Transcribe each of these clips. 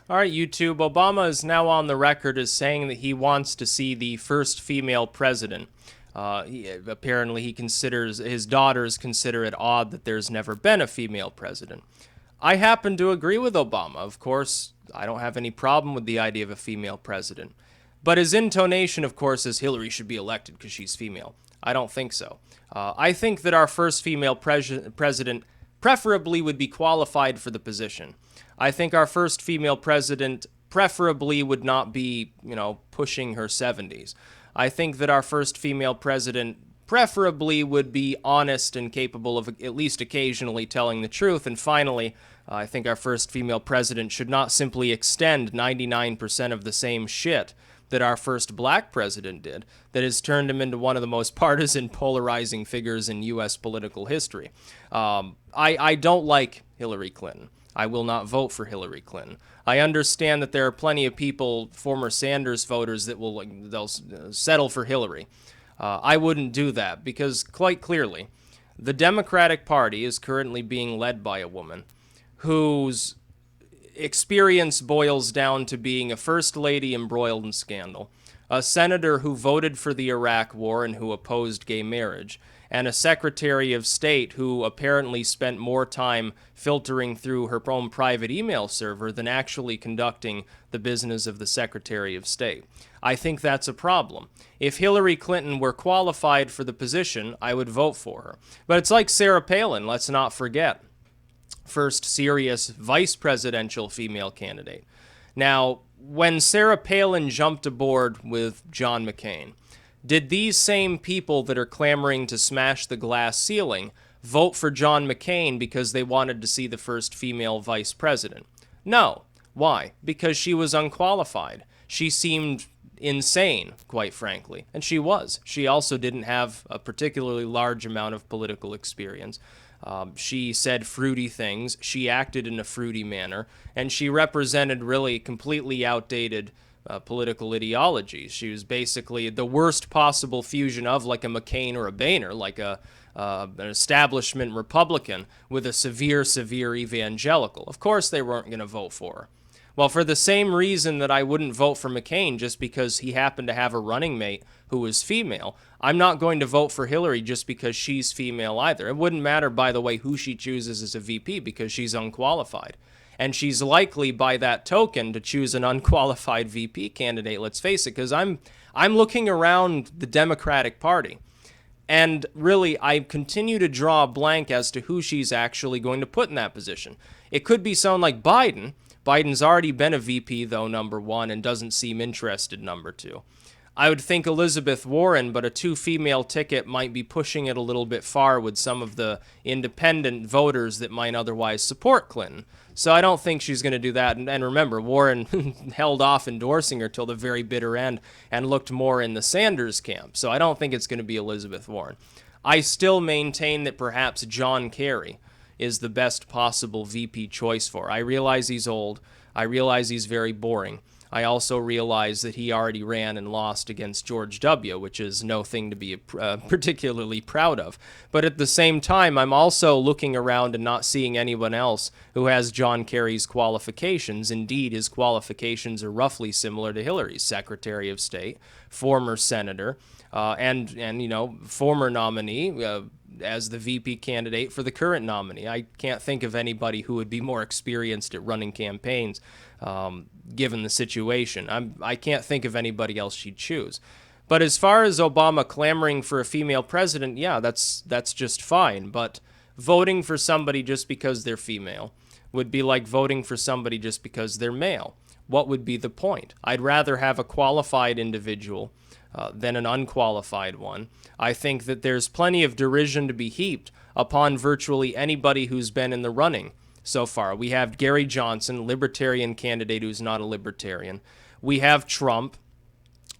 All right, YouTube. Obama is now on the record as saying that he wants to see the first female president. Apparently, he considers his daughters consider it odd that there's never been a female president. I happen to agree with Obama. Of course, I don't have any problem with the idea of a female president. But his intonation, of course, is Hillary should be elected because she's female. I don't think so. I think that our first female president preferably would be qualified for the position. I think our first female president preferably would not be, pushing her 70s. I think that our first female president preferably would be honest and capable of at least occasionally telling the truth. And finally, I think our first female president should not simply extend 99% of the same shit that our first black president did, that has turned him into one of the most partisan, polarizing figures in U.S. political history. I don't like Hillary Clinton. I will not vote for Hillary Clinton. I understand that there are plenty of people, former Sanders voters, that they'll settle for Hillary. I wouldn't do that because, quite clearly, the Democratic Party is currently being led by a woman whose experience boils down to being a first lady embroiled in scandal, a senator who voted for the Iraq War and who opposed gay marriage, and a Secretary of State who apparently spent more time filtering through her own private email server than actually conducting the business of the Secretary of State. I think that's a problem. If Hillary Clinton were qualified for the position, I would vote for her. But it's like Sarah Palin, let's not forget. First serious vice presidential female candidate. Now, when Sarah Palin jumped aboard with John McCain, did these same people that are clamoring to smash the glass ceiling vote for John McCain because they wanted to see the first female vice president? No. Why? Because she was unqualified. She seemed insane, quite frankly. And she was. She also didn't have a particularly large amount of political experience. She said fruity things, she acted in a fruity manner, and she represented really completely outdated political ideologies. She was basically the worst possible fusion of like a McCain or a Boehner, like an establishment Republican with a severe evangelical. Of course they weren't going to vote for her. Well, for the same reason that I wouldn't vote for McCain just because he happened to have a running mate who was female, I'm not going to vote for Hillary just because she's female either. It wouldn't matter, by the way, who she chooses as a VP because she's unqualified. And she's likely, by that token, to choose an unqualified VP candidate, let's face it, because I'm looking around the Democratic Party. And really, I continue to draw a blank as to who she's actually going to put in that position. It could be someone like Biden. Biden's already been a VP, though, number one, and doesn't seem interested, number two. I would think Elizabeth Warren, but a two-female ticket might be pushing it a little bit far with some of the independent voters that might otherwise support Clinton. So I don't think she's going to do that. And remember, Warren held off endorsing her till the very bitter end and looked more in the Sanders camp. So I don't think it's going to be Elizabeth Warren. I still maintain that perhaps John Kerry is the best possible VP choice for her. I realize he's old. I realize he's very boring. I also realize that he already ran and lost against George W., which is no thing to be particularly proud of. But at the same time, I'm also looking around and not seeing anyone else who has John Kerry's qualifications. Indeed, his qualifications are roughly similar to Hillary's: Secretary of State, former senator, and former nominee as the VP candidate for the current nominee. I can't think of anybody who would be more experienced at running campaigns, given the situation. I can't think of anybody else she'd choose. But as far as Obama clamoring for a female president, yeah, that's just fine. But voting for somebody just because they're female would be like voting for somebody just because they're male. What would be the point? I'd rather have a qualified individual than an unqualified one. I think that there's plenty of derision to be heaped upon virtually anybody who's been in the running so far. We have Gary Johnson, libertarian candidate who's not a libertarian. We have Trump,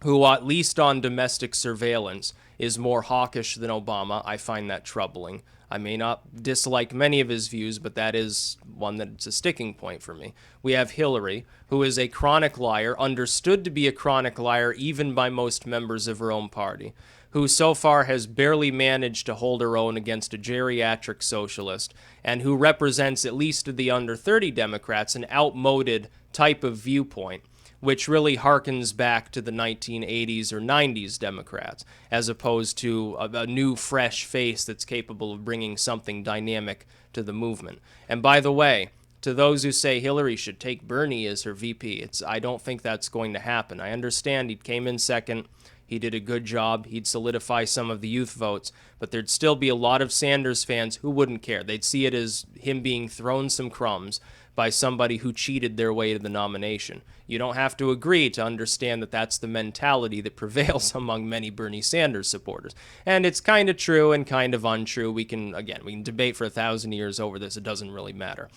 who at least on domestic surveillance is more hawkish than Obama. I find that troubling. I may not dislike many of his views, but that is one that's a sticking point for me. We have Hillary, who is a chronic liar, understood to be a chronic liar even by most members of her own party. who so far has barely managed to hold her own against a geriatric socialist, and who represents, at least to the under 30 Democrats, an outmoded type of viewpoint, which really harkens back to the 1980s or 90s Democrats, as opposed to a new, fresh face that's capable of bringing something dynamic to the movement. And by the way, to those who say Hillary should take Bernie as her VP, I don't think that's going to happen. I understand he came in second. He did a good job. He'd solidify some of the youth votes, but there'd still be a lot of Sanders fans who wouldn't care. They'd see it as him being thrown some crumbs by somebody who cheated their way to the nomination. You don't have to agree to understand that that's the mentality that prevails among many Bernie Sanders supporters. And it's kind of true and kind of untrue. We can debate for 1,000 years over this. It doesn't really matter.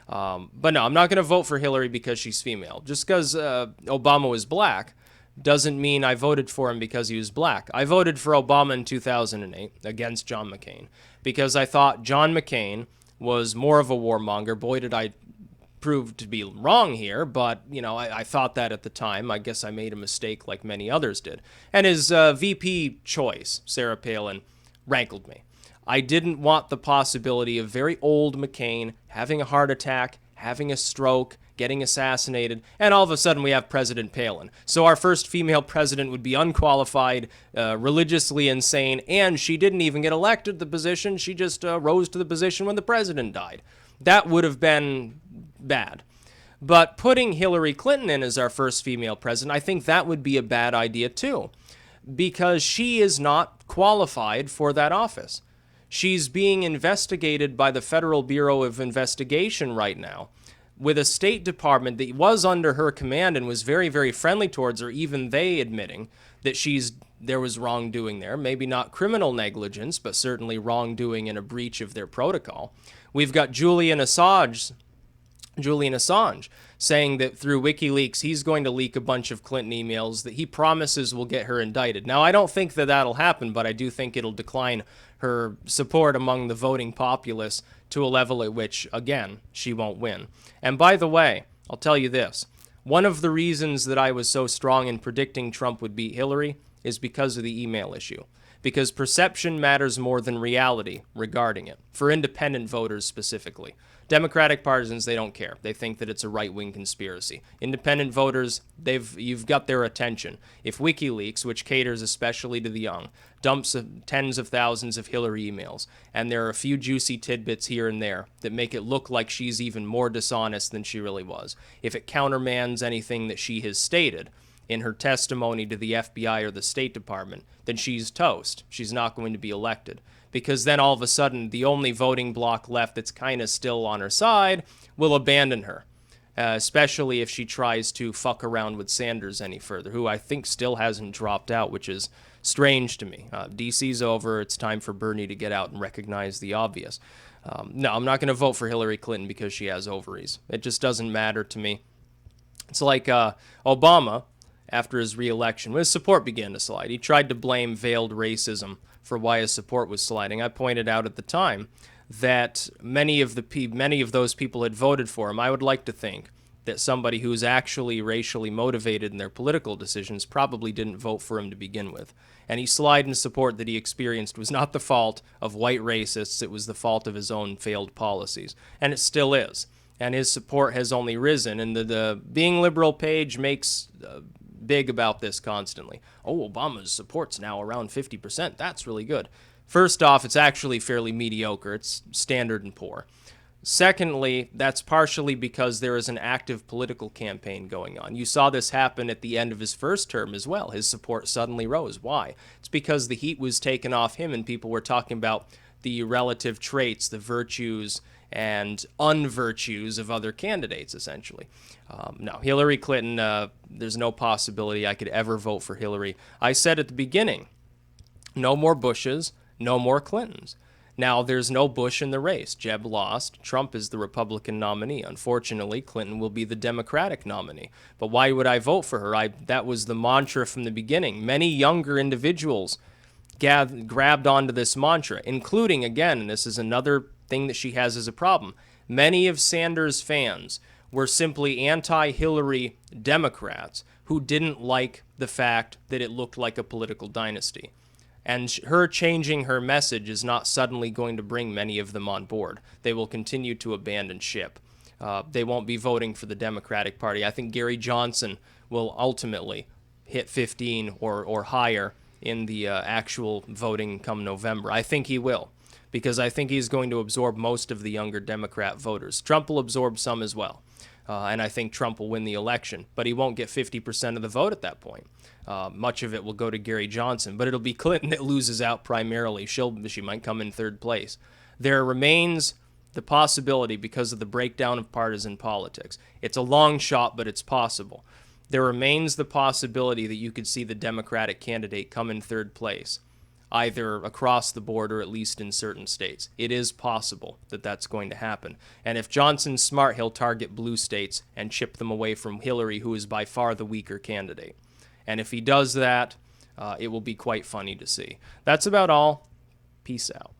But no, I'm not going to vote for Hillary because she's female. Just because Obama was black doesn't mean I voted for him because he was black. I voted for Obama in 2008 against John McCain because I thought John McCain was more of a warmonger. Boy, did I prove to be wrong here, but, I thought that at the time. I guess I made a mistake like many others did. And his VP choice, Sarah Palin, rankled me. I didn't want the possibility of very old McCain having a heart attack, having a stroke, getting assassinated, and all of a sudden we have President Palin. So our first female president would be unqualified, religiously insane, and she didn't even get elected to the position. She just rose to the position when the president died. That would have been bad. But putting Hillary Clinton in as our first female president, I think that would be a bad idea too, because she is not qualified for that office. She's being investigated by the Federal Bureau of Investigation right now, with a State Department that was under her command and was very, very friendly towards her, even they admitting that there was wrongdoing there. Maybe not criminal negligence, but certainly wrongdoing and a breach of their protocol. We've got Julian Assange saying that through WikiLeaks, he's going to leak a bunch of Clinton emails that he promises will get her indicted. Now, I don't think that that'll happen, but I do think it'll decline her support among the voting populace to a level at which, again, she won't win. And by the way, I'll tell you this. One of the reasons that I was so strong in predicting Trump would beat Hillary is because of the email issue. Because perception matters more than reality regarding it, for independent voters specifically. Democratic partisans, they don't care. They think that it's a right-wing conspiracy. Independent voters, you've got their attention. If WikiLeaks, which caters especially to the young, dumps tens of thousands of Hillary emails, and there are a few juicy tidbits here and there that make it look like she's even more dishonest than she really was, if it countermands anything that she has stated in her testimony to the FBI or the State Department, then she's toast. She's not going to be elected. Because then all of a sudden, the only voting bloc left that's kind of still on her side will abandon her, especially if she tries to fuck around with Sanders any further, who I think still hasn't dropped out, which is strange to me. DC's over. It's time for Bernie to get out and recognize the obvious. No, I'm not going to vote for Hillary Clinton because she has ovaries. It just doesn't matter to me. It's like Obama, after his re-election, when his support began to slide. He tried to blame veiled racism for why his support was sliding. I pointed out at the time that many of those people had voted for him. I would like to think that somebody who's actually racially motivated in their political decisions probably didn't vote for him to begin with. Any slide in support that he experienced was not the fault of white racists, it was the fault of his own failed policies. And it still is. And his support has only risen, and the Being Liberal page makes big about this constantly. Oh, Obama's support's now around 50%. That's really good. First off, it's actually fairly mediocre. It's standard and poor. Secondly, that's partially because there is an active political campaign going on. You saw this happen at the end of his first term as well. His support suddenly rose. Why? It's because the heat was taken off him and people were talking about the relative traits, the virtues and unvirtues of other candidates, essentially. No, Hillary Clinton, there's no possibility I could ever vote for Hillary. I said at the beginning, no more Bushes, no more Clintons. Now, there's no Bush in the race. Jeb lost. Trump is the Republican nominee. Unfortunately, Clinton will be the Democratic nominee. But why would I vote for her? That was the mantra from the beginning. Many younger individuals grabbed onto this mantra, including, again, and this is another thing that she has as a problem, many of Sanders' fans were simply anti-Hillary Democrats who didn't like the fact that it looked like a political dynasty. And her changing her message is not suddenly going to bring many of them on board. They will continue to abandon ship. They won't be voting for the Democratic Party. I think Gary Johnson will ultimately hit 15 or higher in the actual voting come November. I think he will, because I think he's going to absorb most of the younger Democrat voters. Trump will absorb some as well. And I think Trump will win the election, but he won't get 50% of the vote at that point. Much of it will go to Gary Johnson, but it'll be Clinton that loses out primarily. She might come in third place. There remains the possibility, because of the breakdown of partisan politics. It's a long shot, but it's possible. There remains the possibility that you could see the Democratic candidate come in third place, either across the board or at least in certain states. It is possible that that's going to happen. And if Johnson's smart, he'll target blue states and chip them away from Hillary, who is by far the weaker candidate. And if he does that, it will be quite funny to see. That's about all. Peace out.